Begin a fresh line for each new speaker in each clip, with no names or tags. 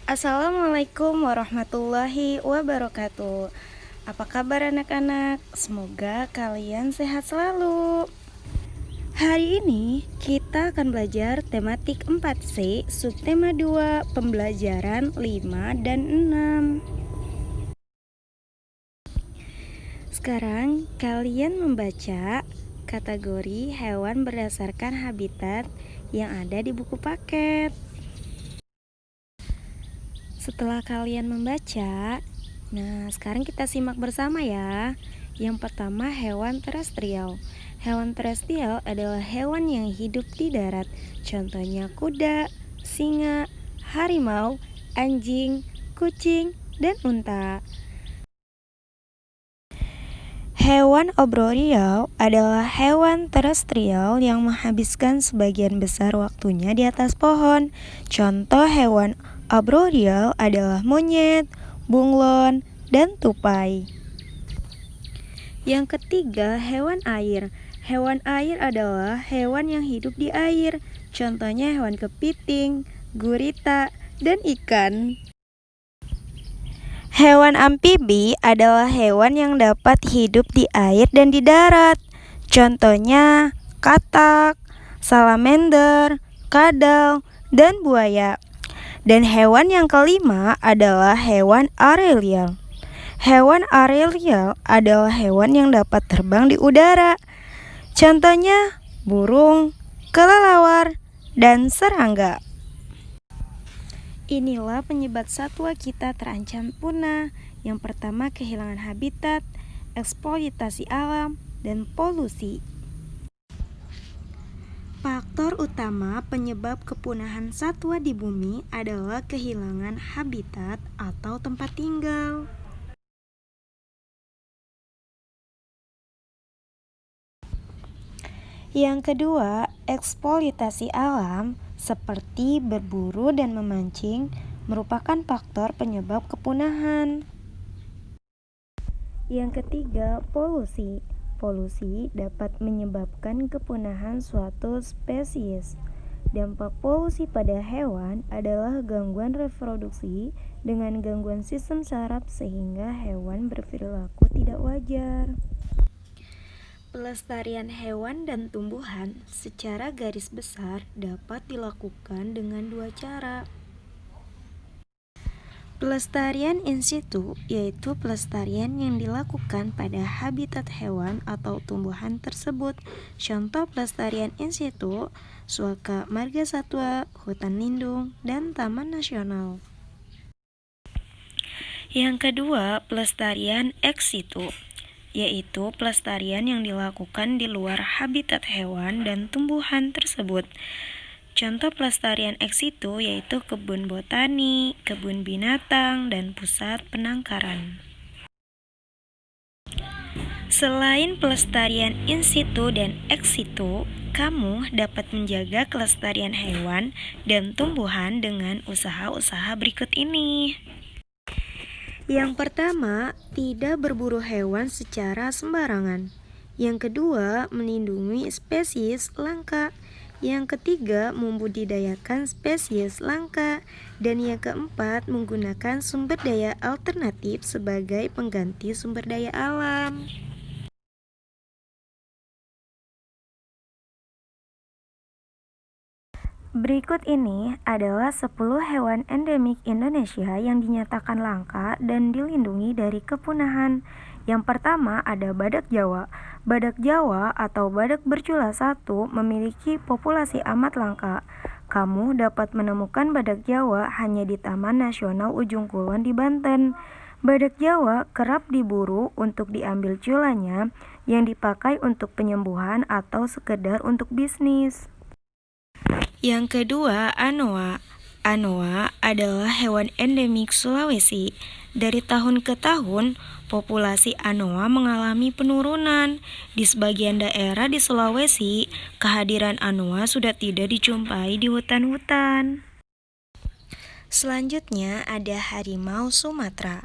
Assalamualaikum warahmatullahi wabarakatuh. Apa kabar anak-anak? Semoga kalian sehat selalu. Hari ini kita akan belajar tematik 4C, subtema 2, pembelajaran 5 dan 6. Sekarang kalian membaca kategori hewan berdasarkan habitat yang ada di buku paket. Setelah kalian membaca, nah sekarang kita simak bersama ya. Yang pertama, hewan terestrial. Hewan terestrial adalah hewan yang hidup di darat. Contohnya kuda, singa, harimau, anjing, kucing, dan unta. Hewan arboreal adalah hewan terestrial yang menghabiskan sebagian besar waktunya di atas pohon. Contoh hewan arboreal adalah monyet, bunglon, dan tupai. Yang ketiga, hewan air. Hewan air adalah hewan yang hidup di air. Contohnya hewan kepiting, gurita, dan ikan. Hewan amfibi adalah hewan yang dapat hidup di air dan di darat. Contohnya katak, salamander, kadal, dan buaya. Dan hewan yang kelima adalah hewan aerial. Hewan aerial adalah hewan yang dapat terbang di udara. Contohnya burung, kelelawar, dan serangga. Inilah penyebab satwa kita terancam punah. Yang pertama, kehilangan habitat, eksploitasi alam, dan polusi. Faktor utama penyebab kepunahan satwa di bumi adalah kehilangan habitat atau tempat tinggal. Yang kedua, eksploitasi alam seperti berburu dan memancing merupakan faktor penyebab kepunahan. Yang ketiga, polusi. Polusi dapat menyebabkan kepunahan suatu spesies. Dampak polusi pada hewan adalah gangguan reproduksi dengan gangguan sistem saraf sehingga hewan berperilaku tidak wajar. Pelestarian hewan dan tumbuhan secara garis besar dapat dilakukan dengan dua cara. Pelestarian in situ, yaitu pelestarian yang dilakukan pada habitat hewan atau tumbuhan tersebut. Contoh pelestarian in situ, suaka marga satwa, hutan lindung, dan taman nasional. Yang kedua, pelestarian ex situ, yaitu pelestarian yang dilakukan di luar habitat hewan dan tumbuhan tersebut. Contoh pelestarian ex situ yaitu kebun botani, kebun binatang, dan pusat penangkaran. Selain pelestarian in situ dan ex situ, kamu dapat menjaga kelestarian hewan dan tumbuhan dengan usaha-usaha berikut ini. Yang pertama, tidak berburu hewan secara sembarangan. Yang kedua, melindungi spesies langka. Yang ketiga, membudidayakan spesies langka. Dan yang keempat, menggunakan sumber daya alternatif sebagai pengganti sumber daya alam. Berikut ini adalah 10 hewan endemik Indonesia yang dinyatakan langka dan dilindungi dari kepunahan. Yang pertama ada badak Jawa. Badak Jawa atau badak bercula satu memiliki populasi amat langka. Kamu dapat menemukan badak Jawa hanya di Taman Nasional Ujung Kulon di Banten. Badak Jawa kerap diburu untuk diambil culanya yang dipakai untuk penyembuhan atau sekedar untuk bisnis. Yang kedua, anoa. Anoa adalah hewan endemik Sulawesi. Dari tahun ke tahun, populasi anoa mengalami penurunan. Di sebagian daerah di Sulawesi, kehadiran anoa sudah tidak dijumpai di hutan-hutan. Selanjutnya ada harimau Sumatera.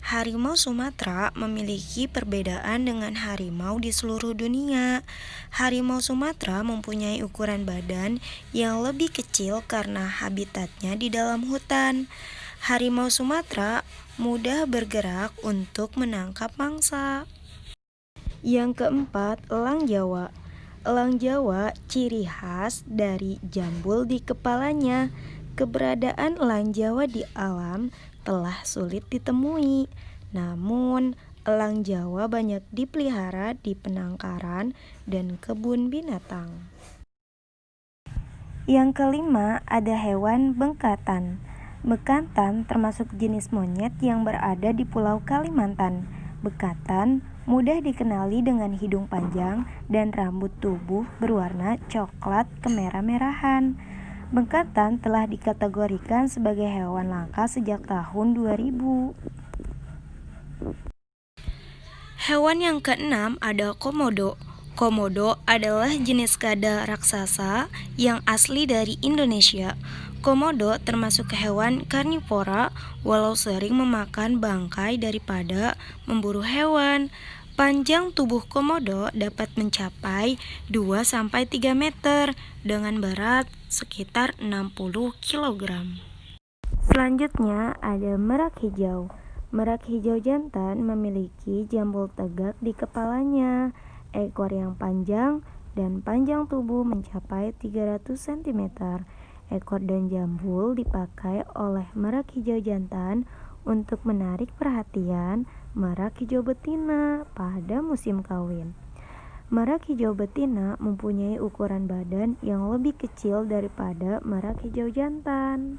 Harimau Sumatera memiliki perbedaan dengan harimau di seluruh dunia. Harimau Sumatera mempunyai ukuran badan yang lebih kecil karena habitatnya di dalam hutan. Harimau Sumatera mudah bergerak untuk menangkap mangsa. Yang keempat, elang Jawa. Elang Jawa ciri khas dari jambul di kepalanya. Keberadaan elang Jawa di alam telah sulit ditemui. Namun, elang Jawa banyak dipelihara di penangkaran dan kebun binatang. Yang kelima, ada hewan bengkatan. Bekantan termasuk jenis monyet yang berada di Pulau Kalimantan. Bekantan mudah dikenali dengan hidung panjang dan rambut tubuh berwarna coklat kemerah-merahan. Bekantan telah dikategorikan sebagai hewan langka sejak tahun 2000. Hewan yang keenam ada komodo. Komodo adalah jenis kada raksasa yang asli dari Indonesia. Komodo termasuk hewan karnivora, walau sering memakan bangkai daripada memburu hewan. Panjang tubuh komodo dapat mencapai 2-3 meter dengan berat sekitar 60 kg. Selanjutnya ada merak hijau. Merak hijau jantan memiliki jambul tegak di kepalanya, ekor yang panjang, dan panjang tubuh mencapai 300 cm. Ekor dan jambul dipakai oleh merak hijau jantan untuk menarik perhatian merak hijau betina pada musim kawin. Merak hijau betina mempunyai ukuran badan yang lebih kecil daripada merak hijau jantan.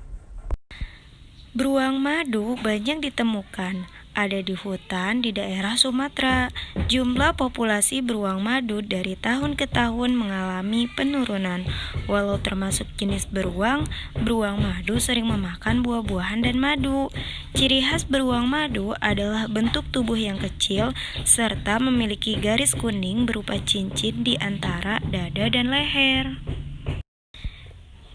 Beruang madu banyak ditemukan, ada di hutan di daerah Sumatera. Jumlah populasi beruang madu dari tahun ke tahun mengalami penurunan. Walau termasuk jenis beruang madu sering memakan buah-buahan dan madu. Ciri khas beruang madu adalah bentuk tubuh yang kecil serta memiliki garis kuning berupa cincin di antara dada dan leher.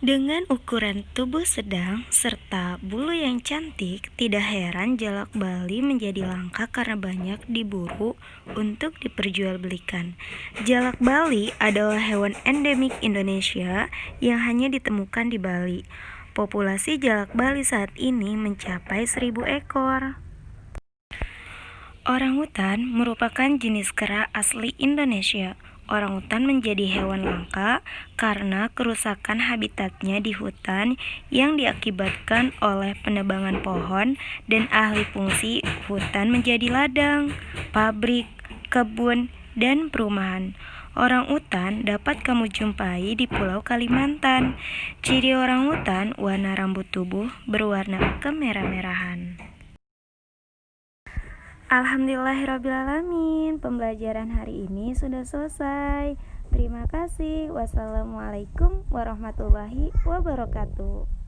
Dengan ukuran tubuh sedang serta bulu yang cantik, tidak heran jalak Bali menjadi langka karena banyak diburu untuk diperjualbelikan. Jalak Bali adalah hewan endemik Indonesia yang hanya ditemukan di Bali. Populasi jalak Bali saat ini mencapai 1.000 ekor. Orangutan merupakan jenis kera asli Indonesia. Orangutan menjadi hewan langka karena kerusakan habitatnya di hutan yang diakibatkan oleh penebangan pohon dan alih fungsi hutan menjadi ladang, pabrik, kebun, dan perumahan. Orangutan dapat kamu jumpai di Pulau Kalimantan. Ciri orangutan warna rambut tubuh berwarna kemerah-merahan. Alhamdulillahirrabbilalamin, pembelajaran hari ini sudah selesai. Terima kasih. Wassalamualaikum warahmatullahi wabarakatuh.